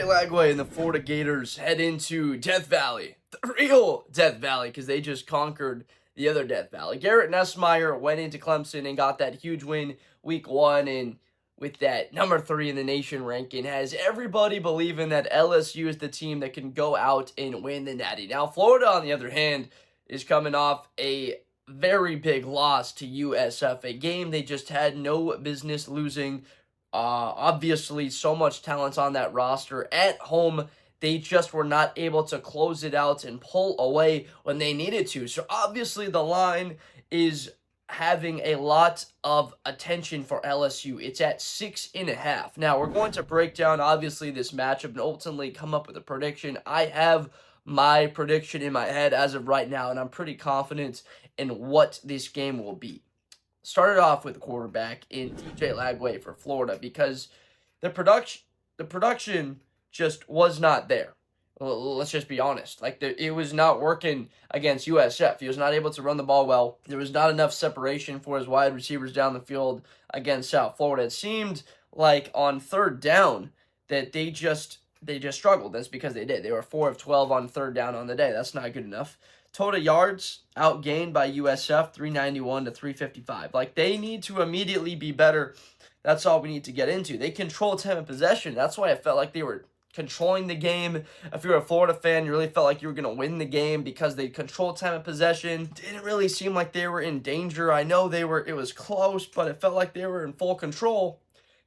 Lagway and the Florida Gators head into Death Valley, the real Death Valley, because they just conquered the other Death Valley. Garrett Nussmeier went into Clemson and got that huge win week 1, and with that number 3 in the nation ranking, has everybody believing that LSU is the team that can go out and win the Natty. Now, Florida, on the other hand, is coming off a very big loss to USF, a game they just had no business losing. Obviously, so much talent on that roster. At home, they just were not able to close it out and pull away when they needed to. So obviously, the line is having a lot of attention for LSU. It's at 6.5. Now, we're going to break down, obviously, this matchup and ultimately come up with a prediction. I have my prediction in my head as of right now, and I'm pretty confident in what this game will be. Started off with the quarterback in DJ Lagway for Florida because the production just was not there. Let's just be honest. It was not working against USF. He was not able to run the ball well. There was not enough separation for his wide receivers down the field against South Florida. It seemed like on third down that they just struggled. That's because they did. They were 4 of 12 on third down on the day. That's not good enough. Total yards outgained by USF, 391 to 355. They need to immediately be better. That's all we need to get into. They control time of possession. That's why I felt like they were controlling the game. If you're a Florida fan, you really felt like you were going to win the game because they controlled time of possession. Didn't really seem like they were in danger. I know it was close, but it felt like they were in full control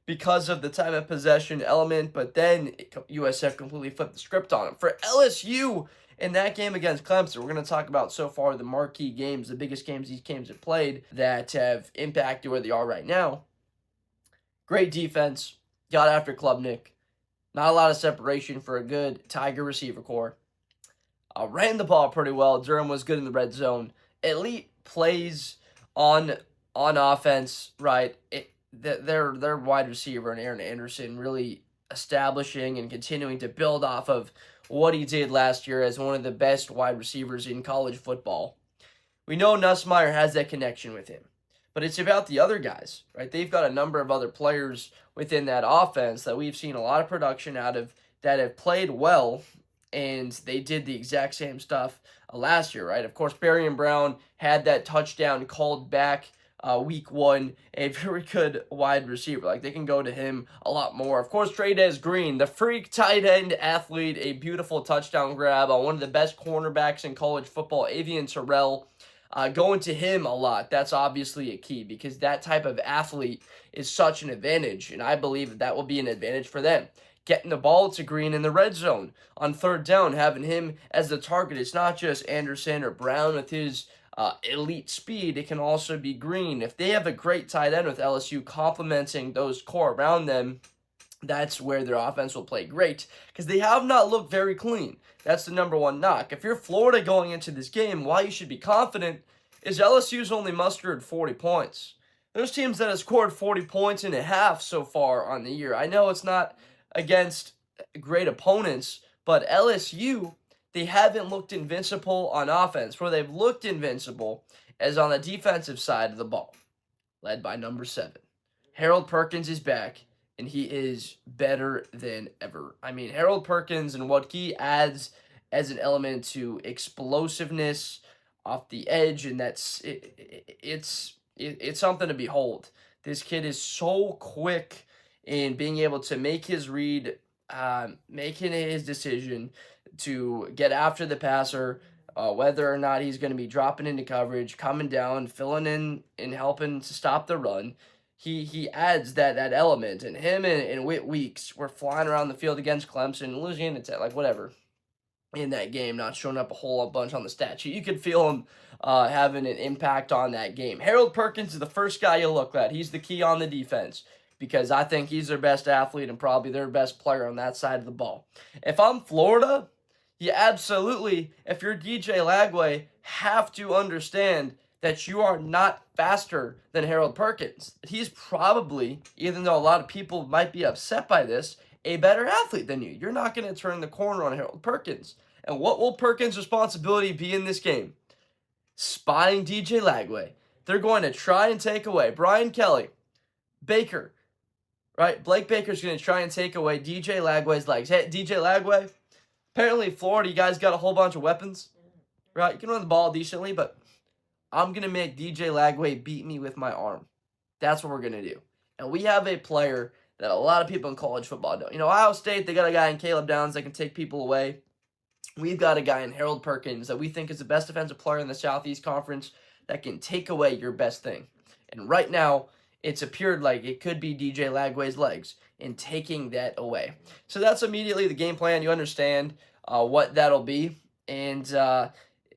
because of the time of possession element. But then USF completely flipped the script on them. For LSU, in that game against Clemson, we're going to talk about so far the marquee games, the biggest games these teams have played that have impacted where they are right now. Great defense, got after Klubnik. Not a lot of separation for a good Tiger receiver core. Ran the ball pretty well. Durham was good in the red zone. Elite plays on offense, right? Their wide receiver and Aaron Anderson really establishing and continuing to build off of what he did last year as one of the best wide receivers in college football. We know Nussmeier has that connection with him, but it's about the other guys, right? They've got a number of other players within that offense that we've seen a lot of production out of that have played well, and they did the exact same stuff last year, right? Of course, Barry and Brown had that touchdown called back week 1, a very good wide receiver. They can go to him a lot more. Of course, Trey'Dez Green, the freak tight end athlete, a beautiful touchdown grab on one of the best cornerbacks in college football, Avian Terrell. Going to him a lot, that's obviously a key because that type of athlete is such an advantage, and I believe that will be an advantage for them. Getting the ball to Green in the red zone on third down, having him as the target. It's not just Anderson or Brown with his elite speed. It can also be Green. If they have a great tight end with LSU complementing those core around them, that's where their offense will play great because they have not looked very clean. That's the number one knock. If you're Florida going into this game, why you should be confident is LSU's only mustered 40 points. There's teams that have scored 40 points and a half so far on the year. I know it's not against great opponents, but LSU, they haven't looked invincible on offense. Where they've looked invincible is on the defensive side of the ball, led by number 7. Harold Perkins is back, and he is better than ever. I mean, Harold Perkins and what he adds as an element to explosiveness off the edge, and it's something to behold. This kid is so quick in being able to make his read, making his decision to get after the passer, whether or not he's going to be dropping into coverage, coming down, filling in, and helping to stop the run. He adds that element, and him and Whit Weeks were flying around the field against Clemson, losing it, whatever, in that game, not showing up a whole bunch on the stat sheet. You could feel him having an impact on that game. Harold Perkins is the first guy you look at. He's the key on the defense because I think he's their best athlete and probably their best player on that side of the ball. If I'm Florida, you absolutely, if you're DJ Lagway, have to understand that you are not faster than Harold Perkins. He's probably, even though a lot of people might be upset by this, a better athlete than you. You're not going to turn the corner on Harold Perkins. And what will Perkins' responsibility be in this game? Spying DJ Lagway. They're going to try and take away Brian Kelly, Baker, right? Blake Baker's going to try and take away DJ Lagway's legs. Hey, DJ Lagway, apparently Florida, you guys got a whole bunch of weapons, right? You can run the ball decently, but I'm going to make DJ Lagway beat me with my arm. That's what we're going to do. And we have a player that a lot of people in college football don't. Ohio State, they got a guy in Caleb Downs that can take people away. We've got a guy in Harold Perkins that we think is the best defensive player in the Southeast Conference that can take away your best thing. And right now, it's appeared like it could be DJ Lagway's legs in taking that away. So that's immediately the game plan. You understand what that'll be. And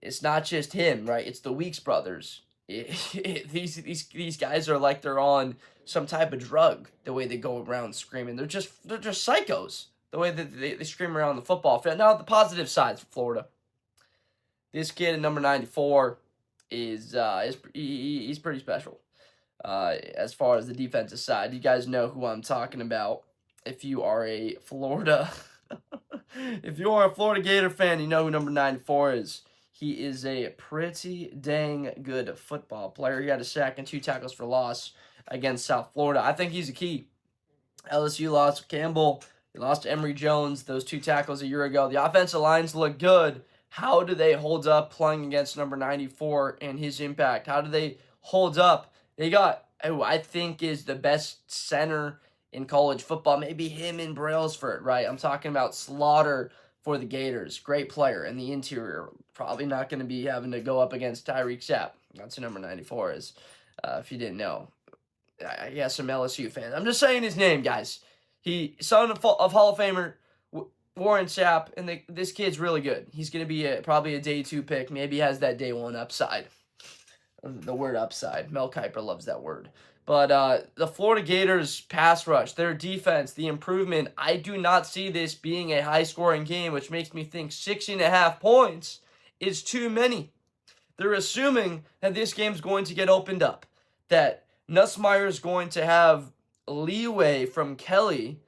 it's not just him, right? It's the Weeks brothers. These guys are like they're on some type of drug, the way they go around screaming. They're just psychos, the way that they scream around the football field. Now, the positive sides for Florida. This kid at number 94 he's pretty special. As far as the defensive side, you guys know who I'm talking about. If you are a Florida, if you are a Florida Gator fan, you know who number 94 is. He is a pretty dang good football player. He had a sack and 2 tackles for loss against South Florida. I think he's a key. LSU lost Campbell. They lost to Emory Jones, those 2 tackles a year ago. The offensive lines look good. How do they hold up playing against number 94 and his impact? How do they hold up? They got, who I think is the best center in college football. Maybe him in Brailsford, right? I'm talking about Slaughter for the Gators. Great player in the interior. Probably not going to be having to go up against Tyreek Sapp. That's who number 94 is, if you didn't know. I guess some LSU fans. I'm just saying his name, guys. He son of Hall of Famer Warren Sapp, and this kid's really good. He's going to be probably a day 2 pick. Maybe he has that day 1 upside. The word upside. Mel Kiper loves that word. But the Florida Gators pass rush, their defense, the improvement, I do not see this being a high-scoring game, which makes me think 6.5 points is too many. They're assuming that this game's going to get opened up, that Nussmeier is going to have leeway from Kelly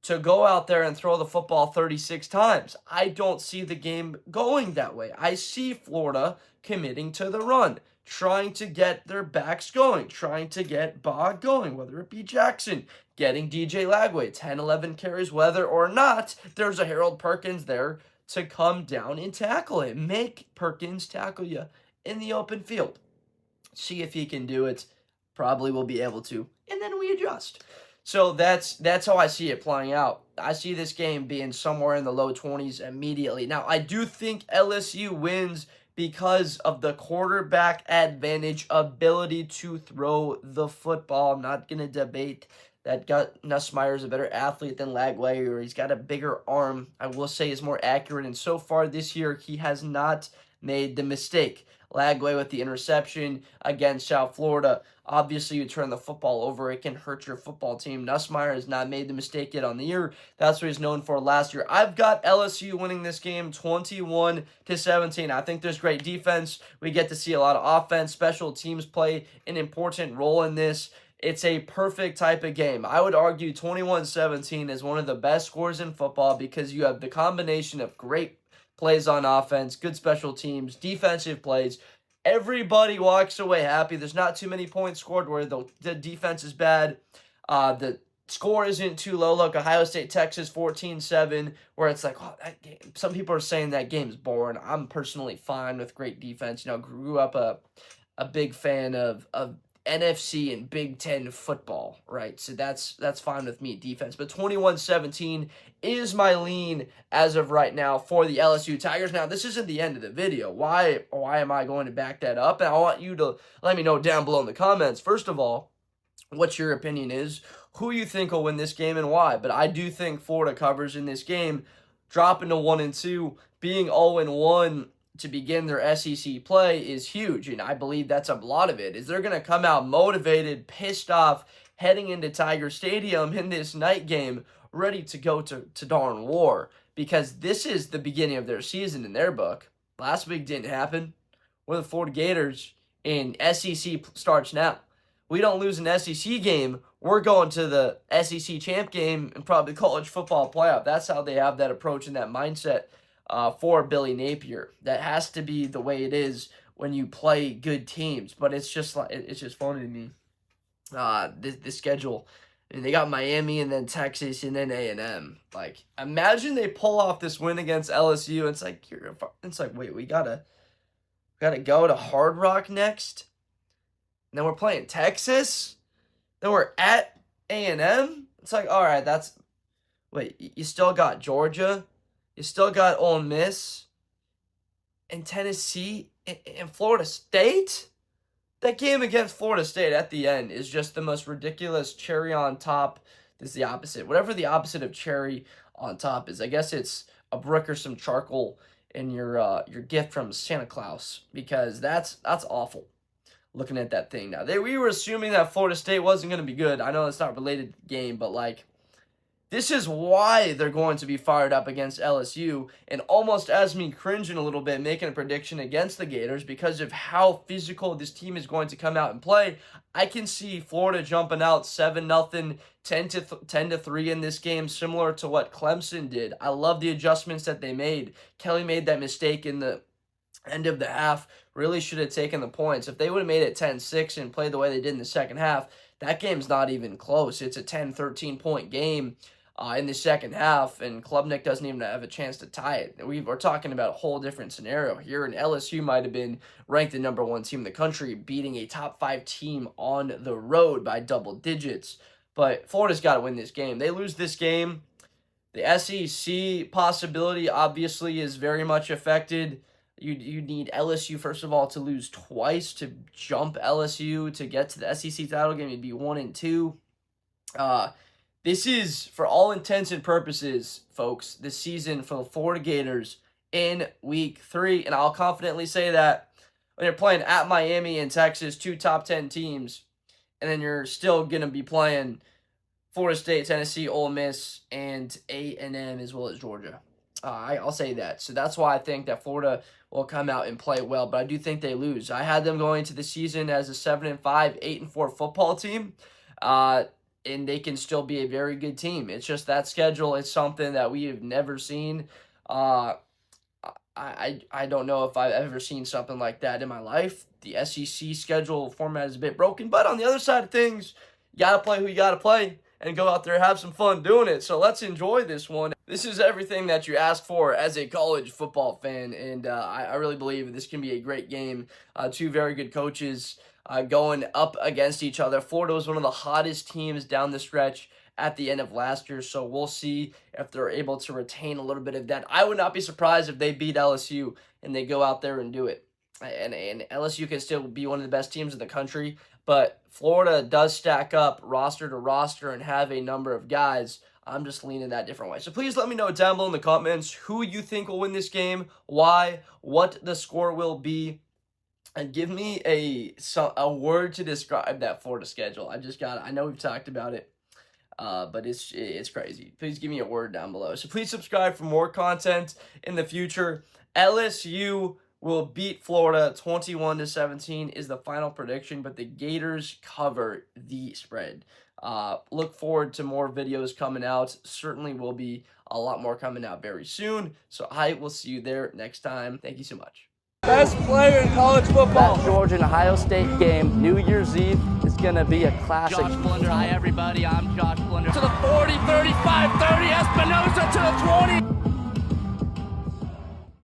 to go out there and throw the football 36 times. I don't see the game going that way. I see Florida committing to the run, trying to get their backs going, trying to get Bog going, whether it be Jackson, getting DJ Lagway, 10, 11 carries, whether or not there's a Harold Perkins there to come down and tackle him. Make Perkins tackle you in the open field. See if he can do it. Probably will be able to. And then we adjust. So that's how I see it playing out. I see this game being somewhere in the low 20s immediately. Now, I do think LSU wins because of the quarterback advantage, ability to throw the football. I'm not going to debate that Nussmeier is a better athlete than Lagway, or he's got a bigger arm. I will say he's more accurate, and so far this year, he has not made the mistake. Lagway with the interception against South Florida. Obviously, you turn the football over, it can hurt your football team. Nussmeier has not made the mistake yet on the year. That's what he's known for last year. I've got LSU winning this game 21-17. I think there's great defense. We get to see a lot of offense. Special teams play an important role in this. It's a perfect type of game. I would argue 21-17 is one of the best scores in football because you have the combination of great plays on offense, good special teams, defensive plays. Everybody walks away happy. There's not too many points scored where the defense is bad. The score isn't too low. Look, Ohio State, Texas, 14-7, where it's like, oh, that game. Some people are saying that game's boring. I'm personally fine with great defense. Grew up a big fan of NFC and Big Ten football, right? So that's fine with me, defense. But 21-17 is my lean as of right now for the LSU Tigers. Now, this isn't the end of the video. Why am I going to back that up? And I want you to let me know down below in the comments, first of all, what your opinion is, who you think will win this game and why. But I do think Florida covers in this game, dropping to 1-2, being 0-1 to begin their SEC play is huge, and I believe that's a lot of it. Is they're going to come out motivated, pissed off, heading into Tiger Stadium in this night game, ready to go to darn war, because this is the beginning of their season in their book. Last week didn't happen. We're the Florida Gators, and SEC starts now. We don't lose an SEC game, we're going to the SEC champ game and probably college football playoff. That's how they have that approach and that mindset. For Billy Napier. That has to be the way it is when you play good teams. But it's just funny to me. This schedule And they got Miami and then Texas and then A&M. Like, imagine they pull off this win against LSU. It's like, wait, we gotta go to Hard Rock next. And then we're playing Texas. Then we're at A&M. It's like, all right, wait, you still got Georgia. You still got Ole Miss and Tennessee and Florida State. That game against Florida State at the end is just the most ridiculous cherry on top. This is the opposite. Whatever the opposite of cherry on top is. I guess it's a brick or some charcoal in your gift from Santa Claus, because that's awful. Looking at that thing now, we were assuming that Florida State wasn't going to be good. I know it's not related to the game, but like, this is why they're going to be fired up against LSU, and almost has me cringing a little bit making a prediction against the Gators because of how physical this team is going to come out and play. I can see Florida jumping out 7-0, 10-3 in this game, similar to what Clemson did. I love the adjustments that they made. Kelly made that mistake in the end of the half. Really should have taken the points. If they would have made it 10-6 and played the way they did in the second half, that game's not even close. It's a 10-13 point game in the second half, and Klubnik doesn't even have a chance to tie it. We're talking about a whole different scenario here, and LSU might have been ranked the #1 team in the country, beating a top 5 team on the road by double digits. But Florida's got to win this game. They lose this game, the SEC possibility obviously is very much affected. You need LSU, first of all, to lose twice to jump LSU to get to the SEC title game. It'd be 1-2. This is, for all intents and purposes, folks, the season for the Florida Gators in Week 3. And I'll confidently say that when you're playing at Miami and Texas, 2 top 10 teams, and then you're still going to be playing Florida State, Tennessee, Ole Miss, and A&M, as well as Georgia. I'll say that. So that's why I think that Florida will come out and play well, but I do think they lose. I had them going into the season as a 7-5, 8-4 football team, and they can still be a very good team. It's just that schedule is something that we have never seen. I don't know if I've ever seen something like that in my life. The SEC schedule format is a bit broken, but on the other side of things, you got to play who you got to play and go out there and have some fun doing it. So let's enjoy this one. This is everything that you ask for as a college football fan, and I really believe this can be a great game. 2 very good coaches going up against each other. Florida was one of the hottest teams down the stretch at the end of last year, so we'll see if they're able to retain a little bit of that. I would not be surprised if they beat LSU and they go out there and do it. And LSU can still be one of the best teams in the country, but Florida does stack up roster to roster and have a number of guys. I'm just leaning that different way. So please let me know down below in the comments who you think will win this game, why, what the score will be, and give me a word to describe that Florida schedule. I know we've talked about it, but it's crazy. Please give me a word down below. So please subscribe for more content in the future. LSU will beat Florida 21-17 is the final prediction, but the Gators cover the spread. Look forward to more videos coming out. Certainly will be a lot more coming out very soon. So I will see you there next time. Thank you so much. Best player in college football. That Georgia and Ohio State game, New Year's Eve, is going to be a classic. Josh Blunder. Hi, everybody. I'm Josh Blunder. To the 40, 35, 30, Espinosa to the 20.